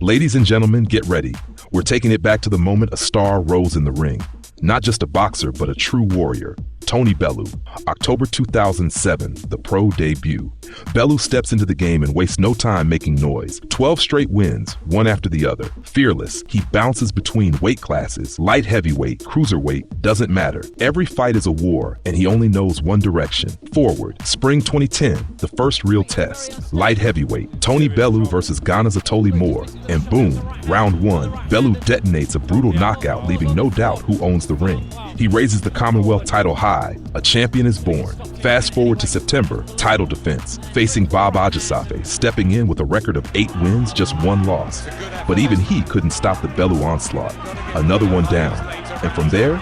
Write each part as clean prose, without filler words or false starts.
Ladies and gentlemen, get ready. We're taking it back to the moment a star rose in the ring. Not just a boxer, but a true warrior. Tony Bellew. October 2007, the pro debut. Bellew steps into the game and wastes no time making noise. 12 straight wins, one after the other. Fearless, he bounces between weight classes. Light heavyweight, cruiserweight, doesn't matter. Every fight is a war, and he only knows one direction: forward. Spring 2010, the first real test. Light heavyweight, Tony Bellew versus Ghana's Atoli Moore. And boom, round one, Bellew detonates a brutal knockout, leaving no doubt who owns the ring. He raises the Commonwealth title high. A champion is born. Fast forward to September, title defense, facing Bob Ajasafe, stepping in with a record of 8 wins, just 1 loss. But even he couldn't stop the Bellew onslaught. Another one down. And from there,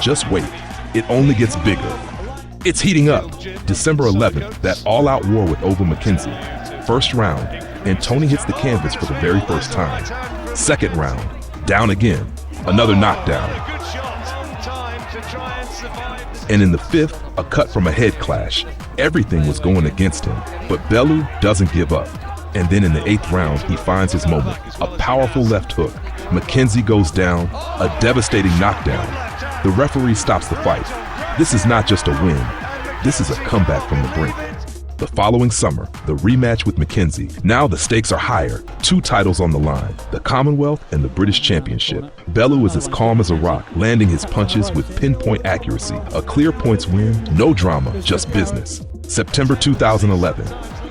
just wait. It only gets bigger. It's heating up. December 11th, that all-out war with Ova McKenzie. First round, and Tony hits the canvas for the very first time. Second round, down again. Another knockdown. And in the 5th, a cut from a head clash. Everything was going against him, but Bellew doesn't give up. And then in the 8th round, he finds his moment. A powerful left hook. McKenzie goes down, a devastating knockdown. The referee stops the fight. This is not just a win. This is a comeback from the brink. The following summer, the rematch with McKenzie. Now the stakes are higher. 2 titles on the line, the Commonwealth and the British Championship. Bellew is as calm as a rock, landing his punches with pinpoint accuracy. A clear points win, no drama, just business. September 2011,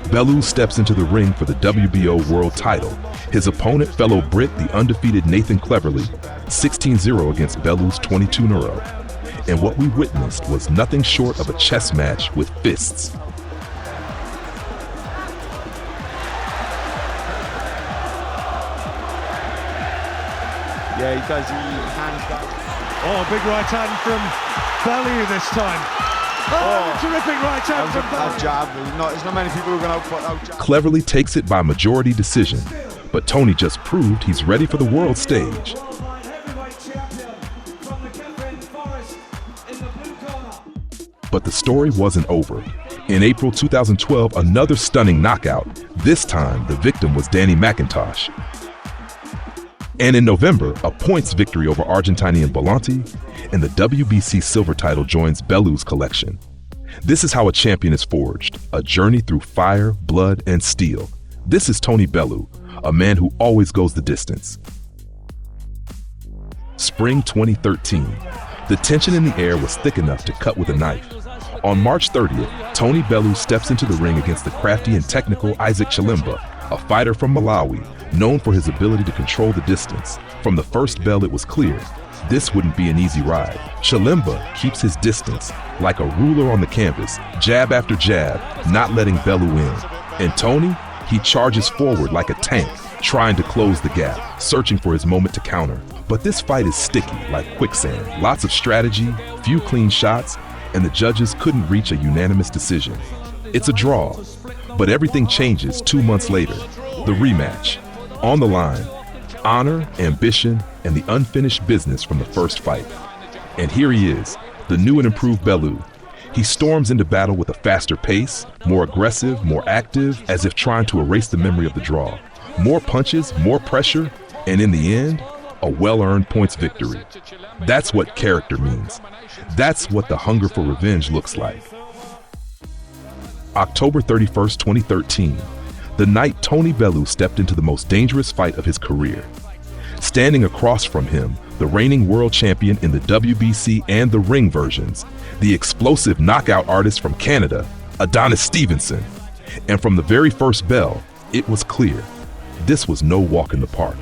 Bellew steps into the ring for the WBO world title. His opponent, fellow Brit, the undefeated Nathan Cleverly, 16-0 against Bellew's 22-0. And what we witnessed was nothing short of a chess match with fists. Yeah, he does. He hands back. Oh, big right hand from Bellew this time. Oh, terrific right hand from Bellew. Jab. There's not many people who are going to out jab. Cleverly takes it by majority decision, but Tony just proved he's ready for the world stage. But the story wasn't over. In April 2012, another stunning knockout. This time, the victim was Danny McIntosh. And in November, a points victory over Argentinian Bolonti, and the WBC silver title joins Bellew's collection. This is how a champion is forged, a journey through fire, blood, and steel. This is Tony Bellew, a man who always goes the distance. Spring 2013. The tension in the air was thick enough to cut with a knife. On March 30th, Tony Bellew steps into the ring against the crafty and technical Isaac Chilemba, a fighter from Malawi, known for his ability to control the distance. From the first bell, it was clear this wouldn't be an easy ride. Chilemba keeps his distance like a ruler on the canvas, jab after jab, not letting Bellew in. And Tony, he charges forward like a tank, trying to close the gap, searching for his moment to counter. But this fight is sticky like quicksand. Lots of strategy, few clean shots, and the judges couldn't reach a unanimous decision. It's a draw, but everything changes 2 months later. The rematch. On the line, honor, ambition, and the unfinished business from the first fight. And here he is, the new and improved Bellew. He storms into battle with a faster pace, more aggressive, more active, as if trying to erase the memory of the draw. More punches, more pressure, and in the end, a well-earned points victory. That's what character means. That's what the hunger for revenge looks like. October 31st, 2013. The night Tony Bellew stepped into the most dangerous fight of his career. Standing across from him, the reigning world champion in the WBC and the ring versions, the explosive knockout artist from Canada, Adonis Stevenson. And from the very first bell, it was clear, this was no walk in the park.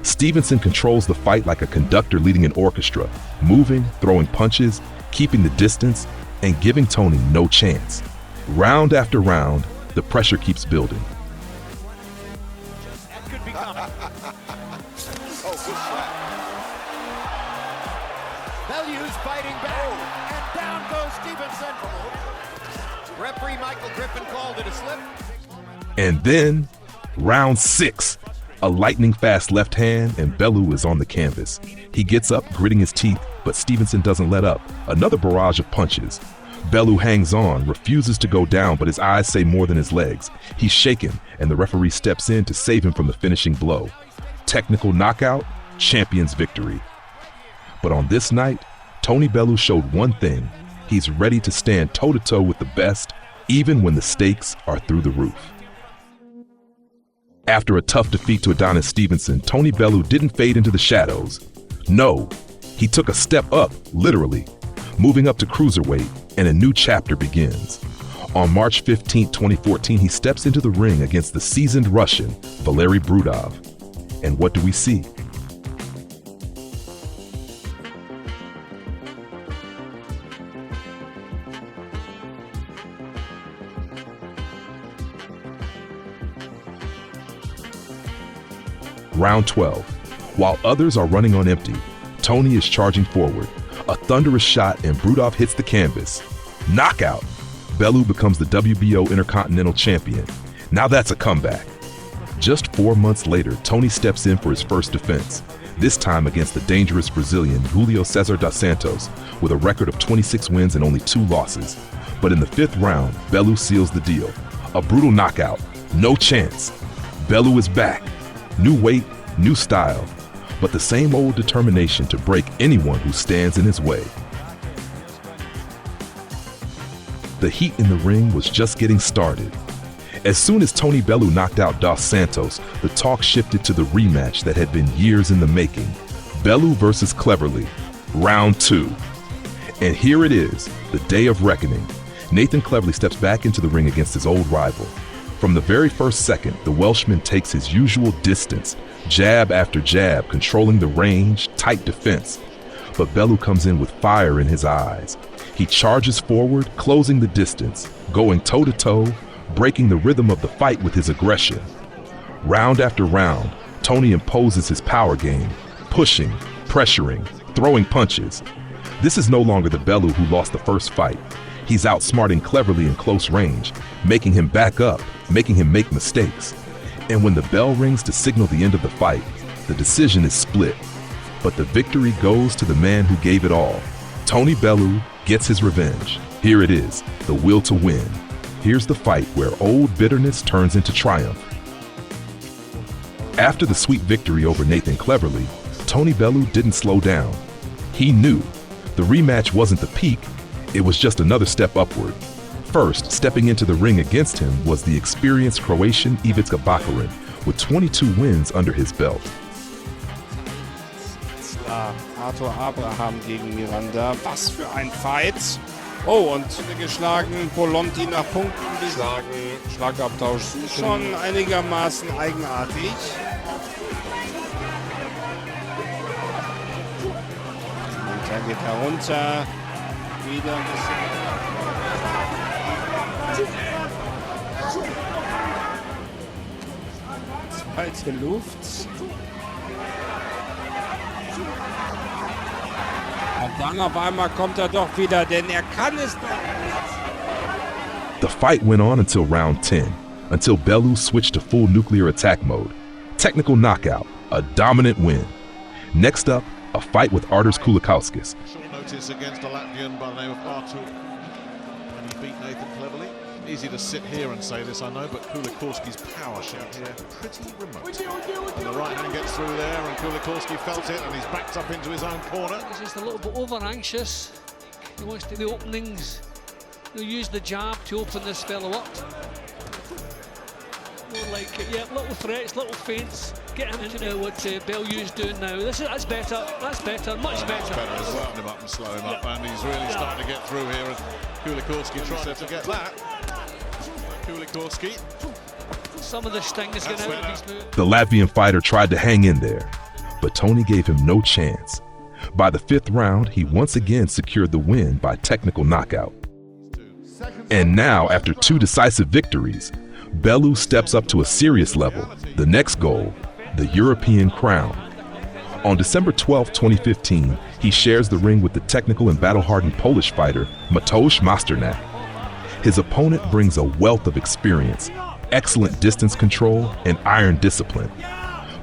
Stevenson controls the fight like a conductor leading an orchestra, moving, throwing punches, keeping the distance, and giving Tony no chance. Round after round, the pressure keeps building. Bellew's fighting back, and down goes Stevenson. Referee Michael Griffin called it a slip. And then, round 6. A lightning-fast left hand, and Bellew is on the canvas. He gets up, gritting his teeth, but Stevenson doesn't let up. Another barrage of punches. Bellew hangs on, refuses to go down, but his eyes say more than his legs. He's shaken, and the referee steps in to save him from the finishing blow. Technical knockout, champion's victory. But on this night, Tony Bellew showed one thing. He's ready to stand toe-to-toe with the best, even when the stakes are through the roof. After a tough defeat to Adonis Stevenson, Tony Bellew didn't fade into the shadows. No, he took a step up, literally, moving up to Cruiserweight, and a new chapter begins. On March 15, 2014, he steps into the ring against the seasoned Russian, Valeri Brudov. And what do we see? Round 12. While others are running on empty, Tony is charging forward. A thunderous shot and Brudov hits the canvas. Knockout! Bellew becomes the WBO Intercontinental Champion. Now that's a comeback. Just 4 months later, Tony steps in for his first defense, this time against the dangerous Brazilian Oleksandr dos Santos, with a record of 26 wins and only 2 losses. But in the 5th round, Bellew seals the deal. A brutal knockout. No chance. Bellew is back. New weight, new style, but the same old determination to break anyone who stands in his way. The heat in the ring was just getting started. As soon as Tony Bellew knocked out Dos Santos, the talk shifted to the rematch that had been years in the making. Bellew versus Cleverly, round 2. And here it is, the day of reckoning. Nathan Cleverly steps back into the ring against his old rival. From the very first second, the Welshman takes his usual distance, jab after jab, controlling the range, tight defense. But Bellew comes in with fire in his eyes. He charges forward, closing the distance, going toe-to-toe, breaking the rhythm of the fight with his aggression. Round after round, Tony imposes his power game, pushing, pressuring, throwing punches. This is no longer the Bellew who lost the first fight. He's outsmarting Cleverly in close range, making him back up, making him make mistakes. And when the bell rings to signal the end of the fight, the decision is split. But the victory goes to the man who gave it all. Tony Bellew gets his revenge. Here it is, the will to win. Here's the fight where old bitterness turns into triumph. After the sweet victory over Nathan Cleverly, Tony Bellew didn't slow down. He knew the rematch wasn't the peak, it was just another step upward. First, stepping into the ring against him was the experienced Croatian Ivica Bakurin, with 22 wins under his belt. Arthur Abraham gegen Miranda. Was für ein Fight. Oh, und geschlagen, Bolonti nach Punkten geschlagen. Schlagabtausch schon einigermaßen eigenartig. Und er geht herunter. Wieder ein bisschen. Zweite Luft. Und dann auf einmal kommt er doch wieder, denn er kann es doch. The fight went on until round 10, until Bellew switched to full nuclear attack mode. Technical knockout, a dominant win. Next up, a fight with Adonis Kulikauskis. Short notice against a Latvian by the name of Artur, and he beat Nathan Cleverly. Easy to sit here and say this, I know, but Kulikauski's power shot here pretty remote. And the right hand gets through there, and Kulikauski felt it, and he's backed up into his own corner. He's just a little bit over anxious. He wants to do the openings. He'll use the jab to open this fellow up. More like, yeah, little threats, little feints. Get him into what Bellew's doing now. That's better, much better. That's better as well. Him up and slow him up, and he's really starting to get through here as Kulikauski trying to get that. Kulikauski. Some of the sting is going out of his move. The Latvian fighter tried to hang in there, but Tony gave him no chance. By the 5th round, he once again secured the win by technical knockout. And now, after 2 decisive victories, Bellew steps up to a serious level. The next goal, the European crown. On December 12, 2015, he shares the ring with the technical and battle-hardened Polish fighter, Mateusz Masternak. His opponent brings a wealth of experience, excellent distance control, and iron discipline.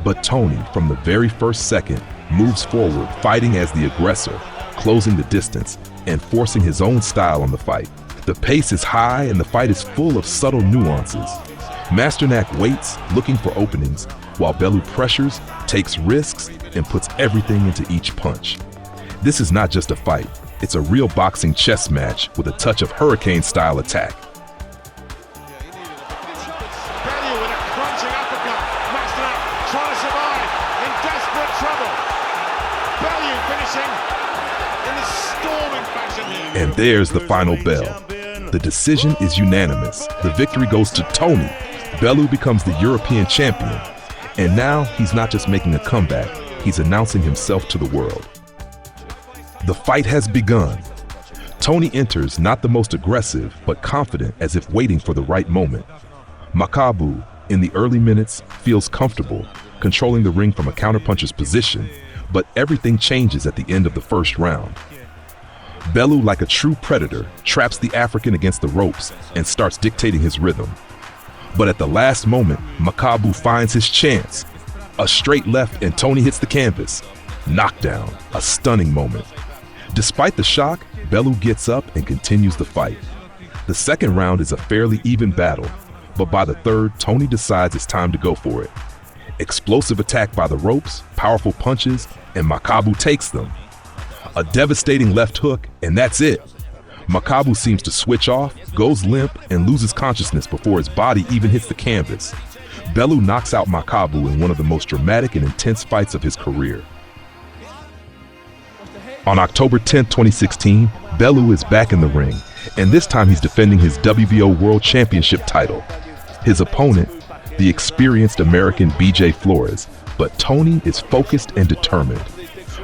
But Tony, from the very first second, moves forward, fighting as the aggressor, closing the distance, and forcing his own style on the fight. The pace is high and the fight is full of subtle nuances. Masternak waits, looking for openings, while Bellew pressures, takes risks, and puts everything into each punch. This is not just a fight, it's a real boxing chess match with a touch of hurricane-style attack. Bellew with a crunching uppercut. Masternak trying to survive in desperate trouble. Bellew finishing in a storming fashion here. And there's the final bell. The decision is unanimous. The victory goes to Tony. Bellew becomes the European champion. And now he's not just making a comeback, he's announcing himself to the world. The fight has begun. Tony enters not the most aggressive, but confident, as if waiting for the right moment. Makabu, in the early minutes, feels comfortable, controlling the ring from a counterpuncher's position, but everything changes at the end of the first round. Bellew, like a true predator, traps the African against the ropes and starts dictating his rhythm. But at the last moment, Makabu finds his chance. A straight left and Tony hits the canvas. Knockdown, a stunning moment. Despite the shock, Bellew gets up and continues the fight. The second round is a fairly even battle, but by the third, Tony decides it's time to go for it. Explosive attack by the ropes, powerful punches, and Makabu takes them. A devastating left hook, and that's it. Makabu seems to switch off, goes limp, and loses consciousness before his body even hits the canvas. Bellew knocks out Makabu in one of the most dramatic and intense fights of his career. On October 10, 2016, Bellew is back in the ring, and this time he's defending his WBO World Championship title. His opponent, the experienced American BJ Flores, but Tony is focused and determined.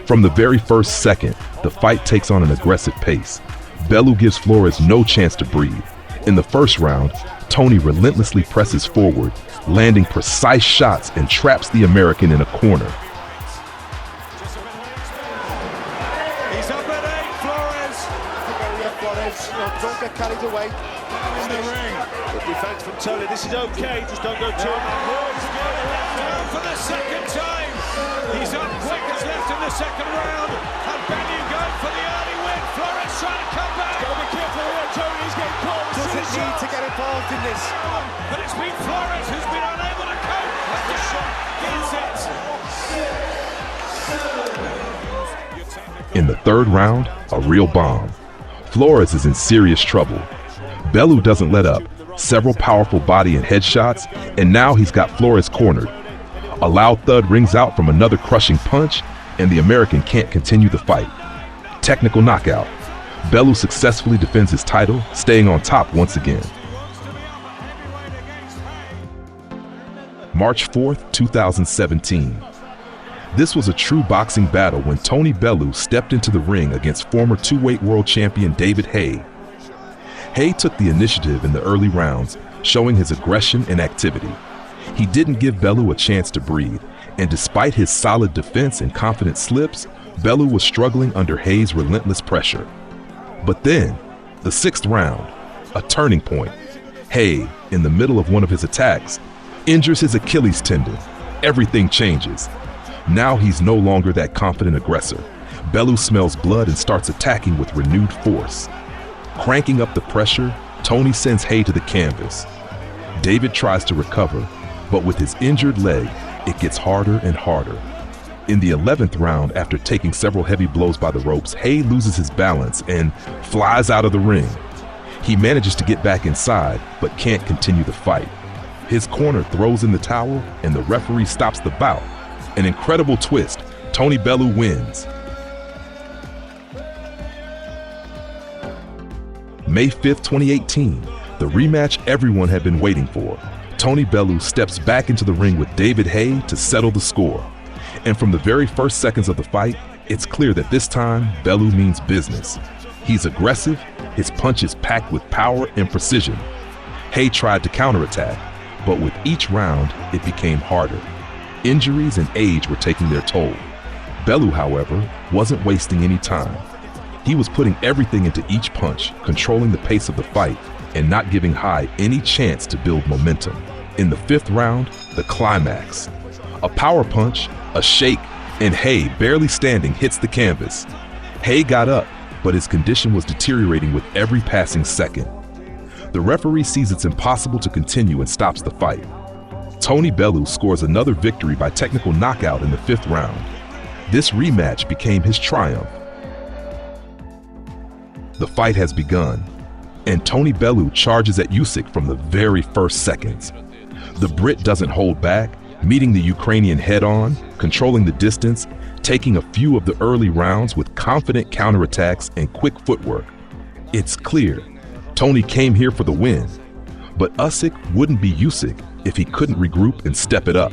From the very first second, the fight takes on an aggressive pace. Bellew gives Flores no chance to breathe. In the first round, Tony relentlessly presses forward, landing precise shots and traps the American in a corner. He's up at 8, Flores. Don't get carried away. In the ring. Good defense from Tony. This is okay, just don't go too Down for the second time. He's up seconds left in the second round. And Bellew going for the early win. Flores trying to come back. Gotta be careful here, Tony. He's getting caught. Doesn't need to get involved in this. But it's been Flores who's been unable to cope. And the shot gets it. In the third round, a real bomb. Flores is in serious trouble. Bellew doesn't let up. Several powerful body and head shots, and now he's got Flores cornered. A loud thud rings out from another crushing punch, and the American can't continue the fight. Technical knockout. Bellew successfully defends his title, staying on top once again. March 4th, 2017. This was a true boxing battle when Tony Bellew stepped into the ring against former two-weight world champion David Haye. Haye took the initiative in the early rounds, showing his aggression and activity. He didn't give Bellew a chance to breathe, and despite his solid defense and confident slips, Bellew was struggling under Haye's relentless pressure. But then, the sixth round, a turning point. Haye, in the middle of one of his attacks, injures his Achilles tendon. Everything changes. Now he's no longer that confident aggressor. Bellew smells blood and starts attacking with renewed force. Cranking up the pressure, Tony sends Haye to the canvas. David tries to recover, but with his injured leg, it gets harder and harder. In the 11th round, after taking several heavy blows by the ropes, Haye loses his balance and flies out of the ring. He manages to get back inside, but can't continue the fight. His corner throws in the towel, and the referee stops the bout. An incredible twist. Tony Bellew wins. May 5th, 2018, the rematch everyone had been waiting for. Tony Bellew steps back into the ring with David Haye to settle the score. And from the very first seconds of the fight, it's clear that this time, Bellew means business. He's aggressive, his punch is packed with power and precision. Haye tried to counterattack, but with each round, it became harder. Injuries and age were taking their toll. Bellew, however, wasn't wasting any time. He was putting everything into each punch, controlling the pace of the fight, and not giving Haye any chance to build momentum. In the 5th round, the climax. A power punch, a shake, and Haye, barely standing, hits the canvas. Haye got up, but his condition was deteriorating with every passing second. The referee sees it's impossible to continue and stops the fight. Tony Bellew scores another victory by technical knockout in the 5th round. This rematch became his triumph. The fight has begun, and Tony Bellew charges at Usyk from the very first seconds. The Brit doesn't hold back, meeting the Ukrainian head-on, controlling the distance, taking a few of the early rounds with confident counterattacks and quick footwork. It's clear, Tony came here for the win, but Usyk wouldn't be Usyk if he couldn't regroup and step it up.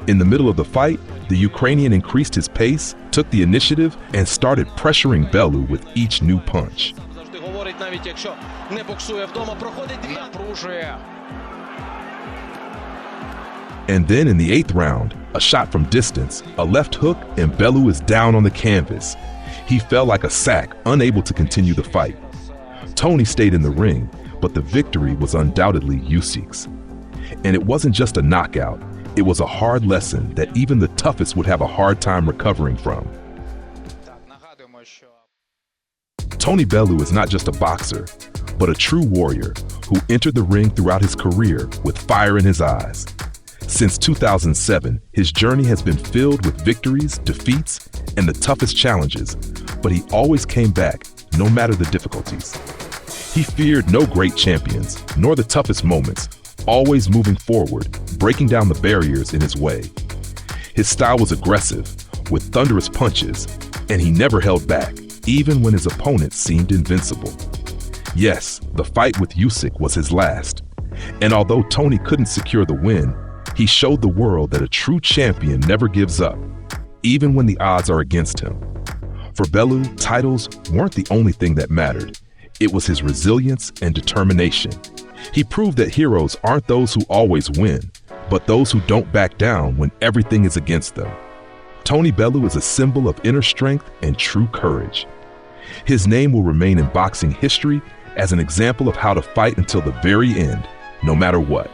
In the middle of the fight, the Ukrainian increased his pace, took the initiative, and started pressuring Bellew with each new punch. And then in the 8th round, a shot from distance, a left hook, and Bellew is down on the canvas. He fell like a sack, unable to continue the fight. Tony stayed in the ring, but the victory was undoubtedly Usyk's. And it wasn't just a knockout, it was a hard lesson that even the toughest would have a hard time recovering from. Tony Bellew is not just a boxer, but a true warrior who entered the ring throughout his career with fire in his eyes. Since 2007, his journey has been filled with victories, defeats, and the toughest challenges, but he always came back, no matter the difficulties. He feared no great champions, nor the toughest moments, always moving forward, breaking down the barriers in his way. His style was aggressive, with thunderous punches, and he never held back, even when his opponents seemed invincible. Yes, the fight with Usyk was his last, and although Tony couldn't secure the win, he showed the world that a true champion never gives up, even when the odds are against him. For Bellew, titles weren't the only thing that mattered. It was his resilience and determination. He proved that heroes aren't those who always win, but those who don't back down when everything is against them. Tony Bellew is a symbol of inner strength and true courage. His name will remain in boxing history as an example of how to fight until the very end, no matter what.